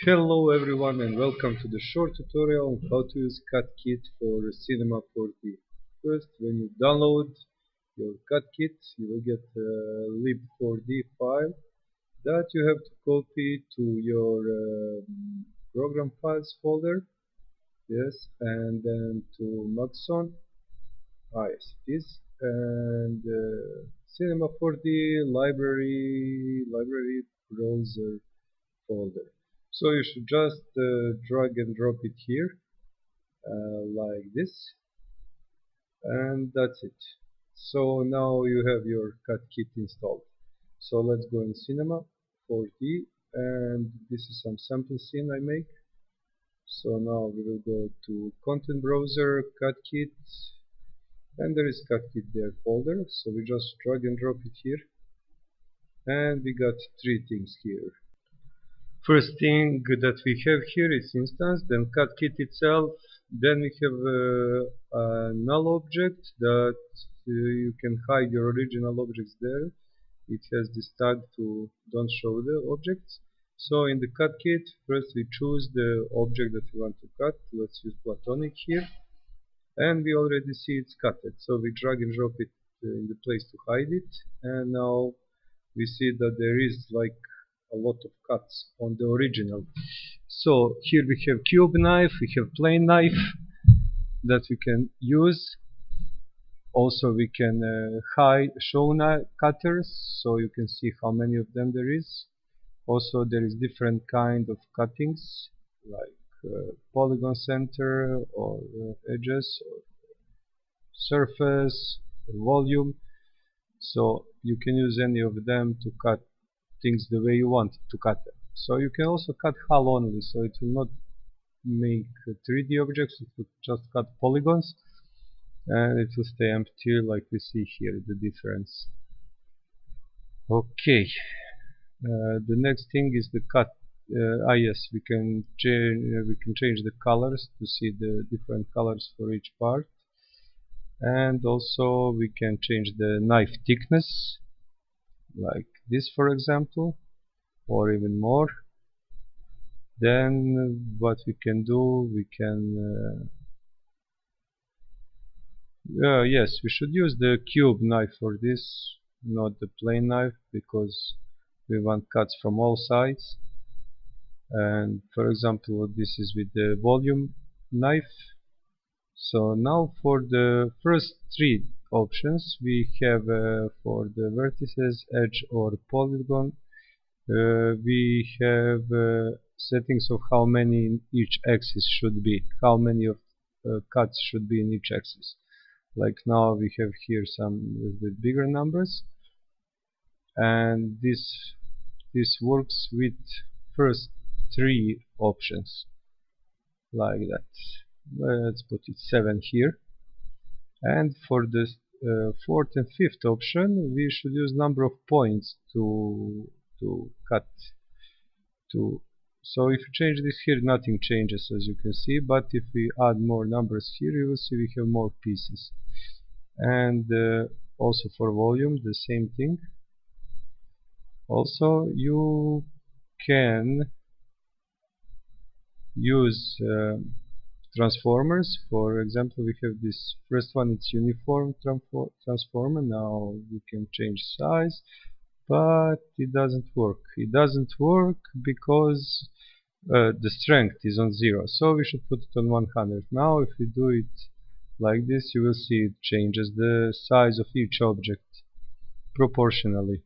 Hello everyone and welcome to the short tutorial on how to use CutKit for Cinema 4D. First, when you download your CutKit, you will get a lib4d file that you have to copy to your program files folder. Yes, and then to Maxon. Yes, it is. And Cinema 4D library browser folder. So you should just drag and drop it here like this, and that's it. So now you have your CutKit installed. So let's go in Cinema 4D, and this is some sample scene I make. So now we will go to Content Browser, CutKit, and there is CutKit there folder. So we just drag and drop it here, and we got three things here. First thing that we have here is instance, then CutKit itself, then we have a null object that you can hide your original objects there. It has this tag to don't show the objects. So in the CutKit, first we choose the object that we want to cut. Let's use platonic here, and we already see it's cutted. So we drag and drop it in the place to hide it, and now we see that there is like a lot of cuts on the original. So here we have cube knife, we have plain knife that we can use. Also we can show cutters, so you can see how many of them there is. Also there is different kind of cuttings, like polygon center or edges or surface or volume. So you can use any of them to cut things the way you want to cut them. So you can also cut hull only, so it will not make 3D objects, it will just cut polygons, and it will stay empty like we see here, the difference. Okay, the next thing is the cut. Yes, we can change the colors to see the different colors for each part, and also we can change the knife thickness, like this for example, or even more. Then what we can do, we can yes, we should use the cube knife for this, not the plain knife, because we want cuts from all sides. And for example, this is with the volume knife. So now for the first three options we have for the vertices, edge or polygon, we have settings of how many in each axis should be, how many of cuts should be in each axis. Like now we have here some with bigger numbers, and this works with first three options like that. Let's put it 7 here, and for the fourth and fifth option we should use number of points to cut to. So if you change this here, nothing changes as you can see, but if we add more numbers here, you will see we have more pieces. And also for volume the same thing. Also you can use transformers. For example, we have this first one, it's uniform transformer. Now we can change size, but it doesn't work. It doesn't work because the strength is on 0, so we should put it on 100. Now if we do it like this, you will see it changes the size of each object proportionally.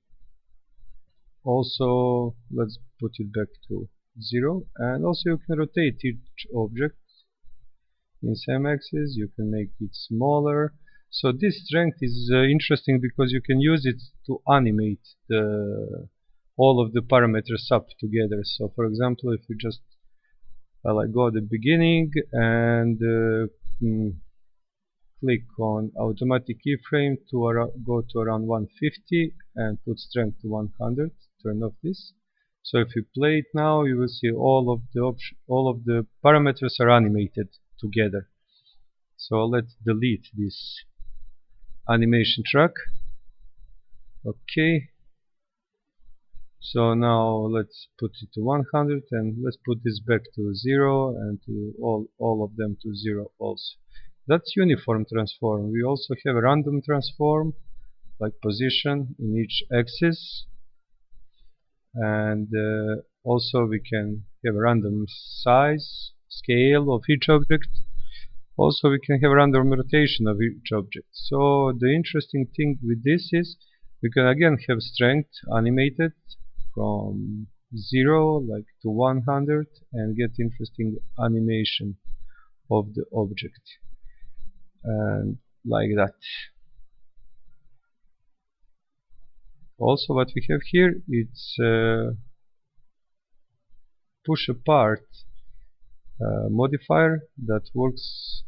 Also let's put it back to 0, and also you can rotate each object in same axis. You can make it smaller. So this strength is interesting because you can use it to animate all of the parameters up together. So for example, if you just like go at the beginning and click on automatic keyframe to go to around 150 and put strength to 100, turn off this. So if you play it now, you will see all of the parameters are animated together. So let's delete this animation track. Okay, So now let's put it to 100, and let's put this back to 0, and to all of them to 0 also. That's uniform transform. We also have a random transform, like position in each axis, and also we can have a random size, scale of each object. Also we can have random rotation of each object. So the interesting thing with this is we can again have strength animated from 0 like to 100 and get interesting animation of the object, and like that. Also what we have here, it's push apart modifier that works.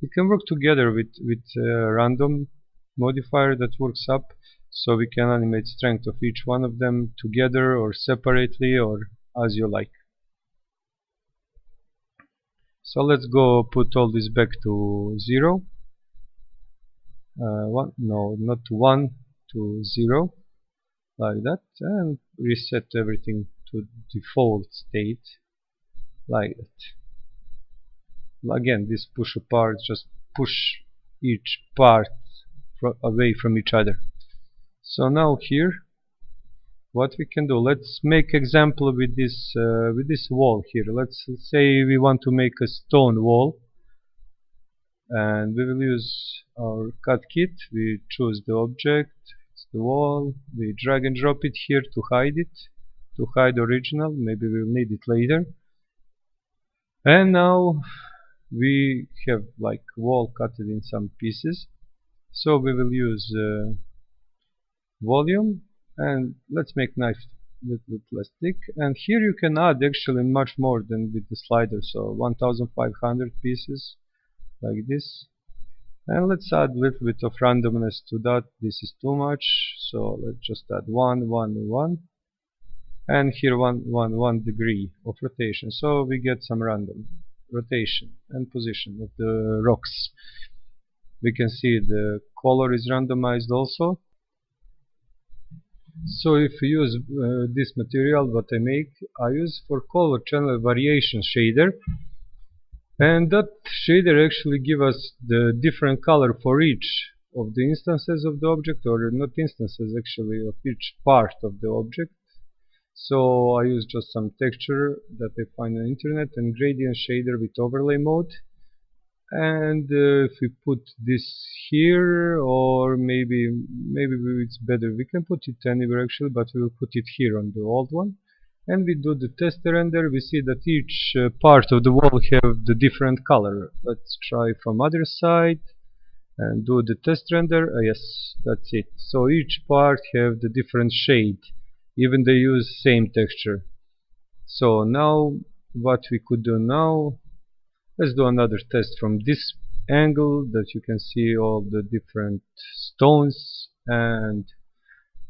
We can work together with random modifier that works up, so we can animate strength of each one of them together or separately or as you like. So let's go put all this back to 0. No, not to 1, to 0, like that, and reset everything to default state, like that. Again, this push apart just push each part away from each other. So now here, what we can do, let's make example with this wall here. Let's say we want to make a stone wall, and we will use our cut kit. We choose the object, it's the wall, we drag and drop it here to hide it, to hide original. Maybe we'll need it later. And now we have like wall cut in some pieces, so we will use volume, and let's make knife a little bit less thick. And here you can add actually much more than with the slider, so 1500 pieces like this. And let's add a little bit of randomness to that. This is too much, so let's just add 1, 1, 1, and here 1, 1, 1 degree of rotation, so we get some random rotation and position of the rocks. We can see the color is randomized also. So if we use this material what I make, I use for color channel variation shader, and that shader actually give us the different color for each of the instances of the object, or not instances actually, of each part of the object. So I use just some texture that I find on the internet and gradient shader with overlay mode. And if we put this here, or maybe it's better, we can put it anywhere actually, but we will put it here on the old one. And we do the test render. We see that each part of the wall have the different color. Let's try from other side and do the test render. Yes, that's it. So each part have the different shade, even they use same texture. So now what we could do now, let's do another test from this angle that you can see all the different stones, and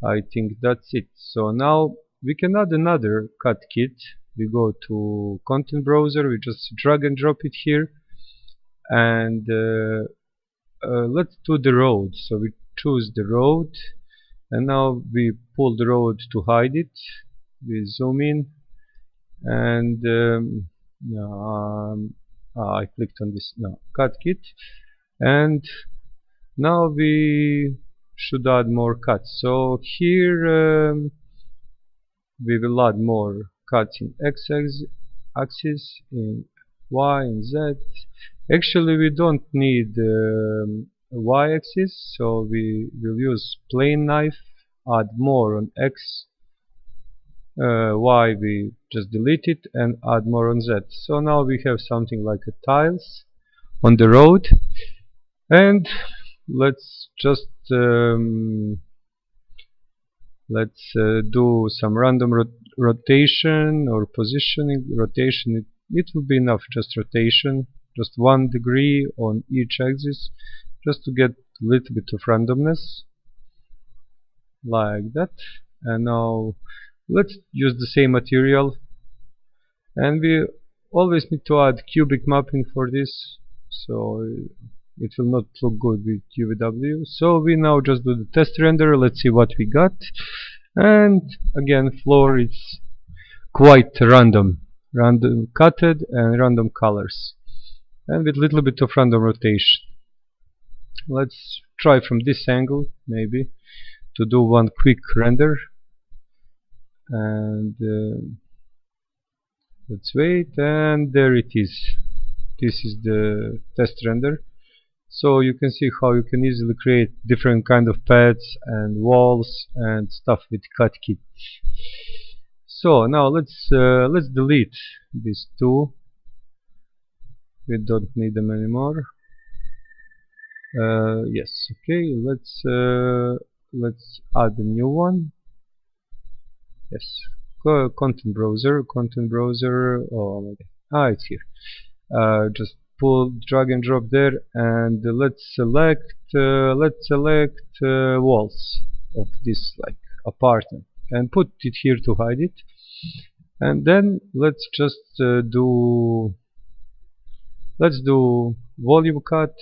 I think that's it. So now we can add another cut kit. We go to content browser, we just drag and drop it here, and let's do the road. So we choose the road, and now we pull the road to hide it. We zoom in, and I clicked on this cut kit, and now we should add more cuts. So here we will add more cuts in X axis, in Y and Z. Actually we don't need Y axis, so we will use plain knife, add more on X. Y we just delete it and add more on Z. So now we have something like a tiles on the road, and let's just do some random rotation or positioning. Rotation, it will be enough, just rotation, just 1 degree on each axis, just to get a little bit of randomness, like that. And now let's use the same material, and we always need to add cubic mapping for this, so it will not look good with UVW. So we now just do the test render. Let's see what we got. And again, floor is quite random cutted and random colors, and with little bit of random rotation. Let's try from this angle maybe to do one quick render, and let's wait, and there it is. This is the test render. So you can see how you can easily create different kind of pads and walls and stuff with CutKit. So now let's delete these two. We don't need them anymore. Yes, okay. Let's add a new one. Yes, content browser. Oh my god, it's here. Just pull, drag and drop there, and let's select walls of this like apartment and put it here to hide it. And then let's do volume cut,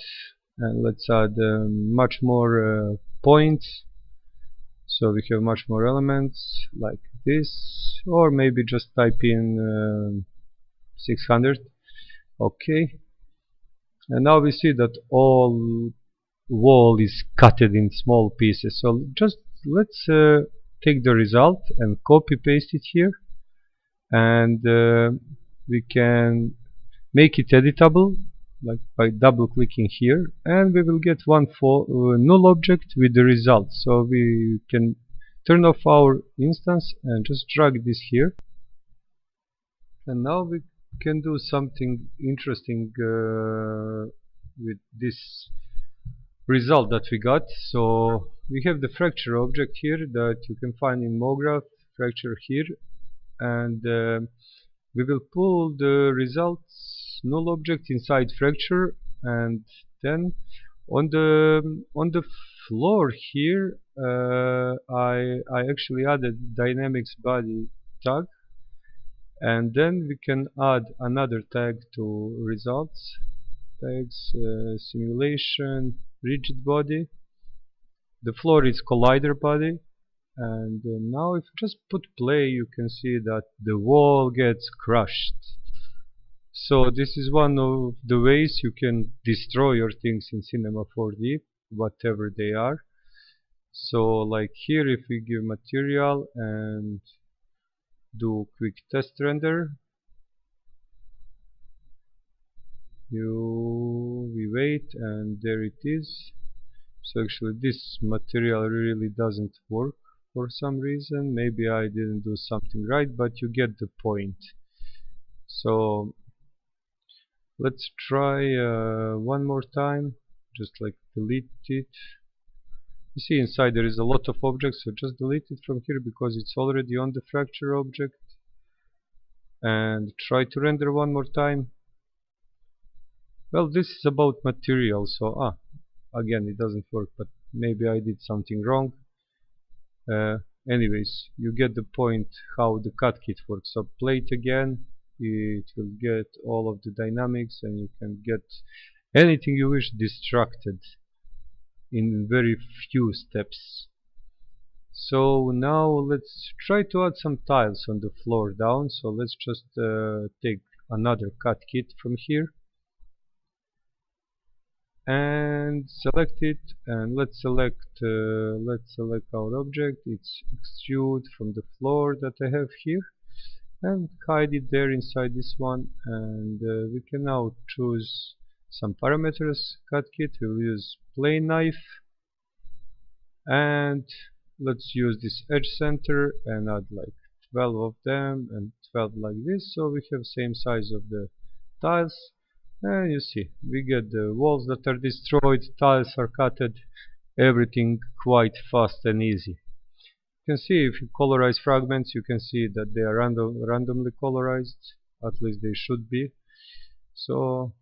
and let's add much more points, so we have much more elements like this, or maybe just type in 600. Okay, and now we see that all wall is cutted in small pieces. So just let's take the result and copy paste it here, and we can make it editable like by double clicking here, and we will get one null object with the result. So we can turn off our instance and just drag this here, and now we can do something interesting with this result that we got. So we have the fracture object here that you can find in MoGraph fracture here, and we will pull the results null object inside fracture, and then on the floor here I actually added dynamics body tag, and then we can add another tag to results tags, simulation rigid body. The floor is collider body, and now if you just put play, you can see that the wall gets crushed. So this is one of the ways you can destroy your things in Cinema 4D, whatever they are. So like here, if we give material and do quick test render, we wait, and there it is. So actually this material really doesn't work for some reason. Maybe I didn't do something right, but you get the point. So let's try one more time, just like delete it. You see inside there is a lot of objects, so just delete it from here because it's already on the fracture object, and try to render one more time. Well, this is about material, so again it doesn't work, but maybe I did something wrong. Anyways, you get the point how the CutKit works. So play it again, it will get all of the dynamics, and you can get anything you wish destructed in very few steps. So now let's try to add some tiles on the floor down. So let's just take another CutKit from here and select it, and let's select our object. It's extrude from the floor that I have here, and hide it there inside this one. And we can now choose some parameters. CutKit will use plane knife, and let's use this edge center and add like 12 of them and 12 like this, so we have same size of the tiles. And you see we get the walls that are destroyed, tiles are cutted, everything quite fast and easy. You can see if you colorize fragments, you can see that they are randomly colorized, at least they should be. So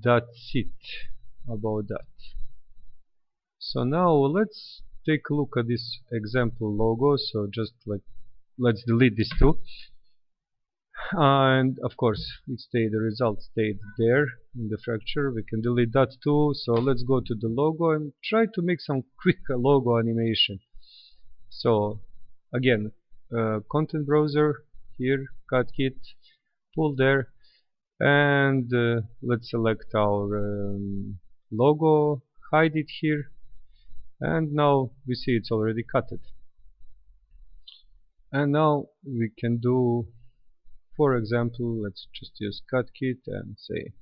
that's it about that. So now let's take a look at this example logo. So just like let's delete these two, and of course the result stayed there in the fracture. We can delete that too. So let's go to the logo and try to make some quick logo animation. So again, content browser, here CutKit, pull there, and let's select our logo, hide it here, and now we see it's already cutted. And now we can do, for example, let's just use CutKit and say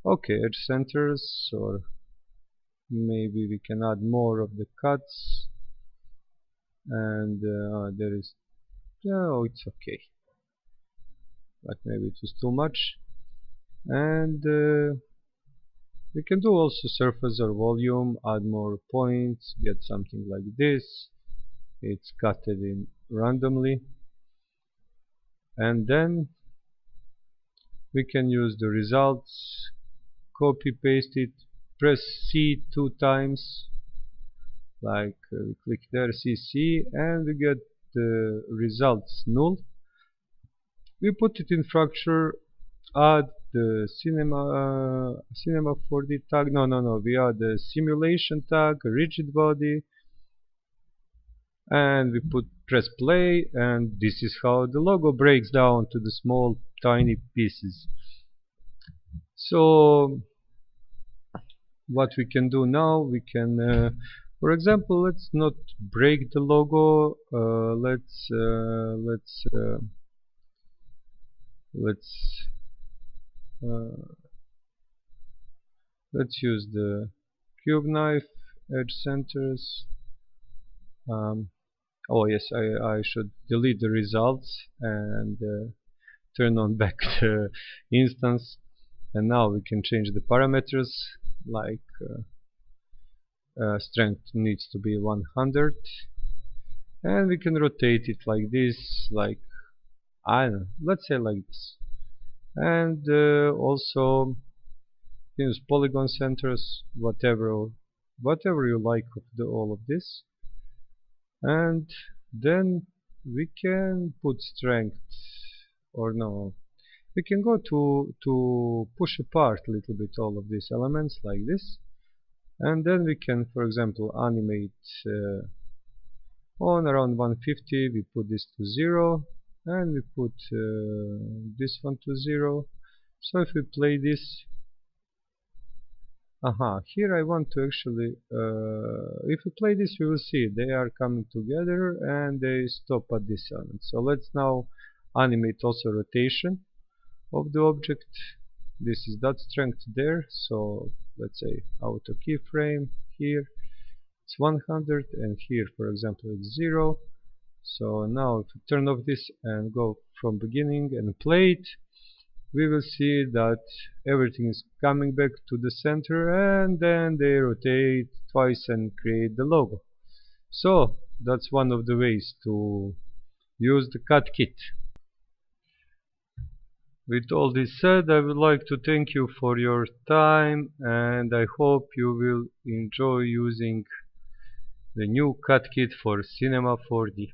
okay, edge centers, or maybe we can add more of the cuts, and there is, oh, it's okay, but maybe it was too much. And we can do also surface or volume, add more points, get something like this. It's cutted in randomly, and then we can use the results, copy paste it, press C 2 times, like we click there, CC, and we get the results null. We put it in fracture, add the cinema 4D tag, no, we add the simulation tag, rigid body, and we press play, and this is how the logo breaks down to the small tiny pieces. So what we can do now, we can for example, let's not break the logo, let's use the cube knife, edge centers. Oh yes, I should delete the results and turn on back the instance, and now we can change the parameters, like strength needs to be 100, and we can rotate it like this, like I don't know, let's say like this. And also use polygon centers, whatever you like of all of this. And then we can put strength, or no, we can go to push apart a little bit all of these elements like this, and then we can, for example, animate on around 150. We put this to 0, and we put this one to 0. So if we play this, here I want to actually, if we play this, we will see they are coming together and they stop at this element. So let's now animate also rotation of the object. This is that strength there, so let's say auto keyframe here, it's 100, and here, for example, it's 0. So now if we turn off this and go from beginning and play it, we will see that everything is coming back to the center, and then they rotate twice and create the logo. So that's one of the ways to use the CutKit. With all this said, I would like to thank you for your time, and I hope you will enjoy using the new CutKit for Cinema 4D.